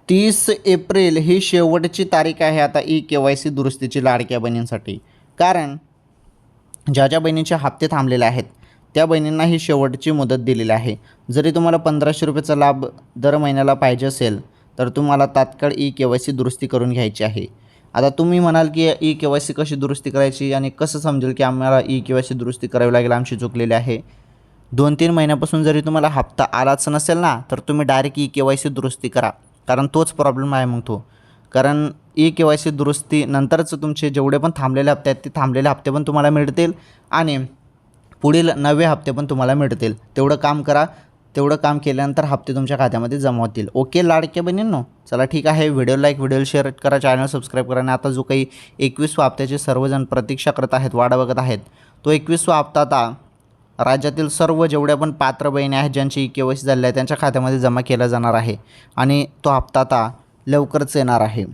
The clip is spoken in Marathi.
30 एप्रिल ही शेवटची तारीख आहे आता KYC दुरुस्तीची लाडक्या बहिणींसाठी. कारण ज्या ज्या बहिणींचे हप्ते थांबलेले आहेत त्या बहिणींना ही शेवटची मुदत दिलेली आहे. जरी तुम्हाला 1500 रुपयाचा लाभ दर महिन्याला पाहिजे असेल तर तुम्हाला तात्काळ KYC दुरुस्ती करून घ्यायची आहे. आता तुम्ही म्हणाल की KYC कशी दुरुस्ती करायची आणि कसं समजेल की आम्हाला KYC दुरुस्ती करावी लागेल, आमची चुकलेली आहे. 2-3 महिन्यापासून जरी तुम्हाला हप्ता आलाच नसेल ना तर तुम्ही डायरेक्ट KYC दुरुस्ती करा. कारण तोच प्रॉब्लेम आहे मग तो. कारण KYC दुरुस्ती नंतरच तुमचे जेवढे पण थांबलेले हप्ते आहेत ते थांबलेले हप्ते पण तुम्हाला मिळतील आणि पुढील नवे हप्ते पण तुम्हाला मिळतील. तेवढं काम करा. तेवढं काम केल्यानंतर हप्ते तुमच्या खात्यामध्ये जमा होतील. ओके लाडक्या बहिणींनो, चला ठीक आहे. व्हिडिओ लाईक, व्हिडिओ शेअर करा, चॅनल सबस्क्राईब करा. आणि आता जो काही 21वा हप्त्याचे सर्वजण प्रतीक्षा करत आहेत, वाढ बघत आहेत, तो 21वा हप्ता आता राज्यातील सर्व जेवढ्या पण पात्र बहिणी आहेत ज्यांची KYC झालेली आहे त्यांच्या खात्यामध्ये जमा केला जाणार आहे आणि तो हप्ता आता लवकरच येणार आहे.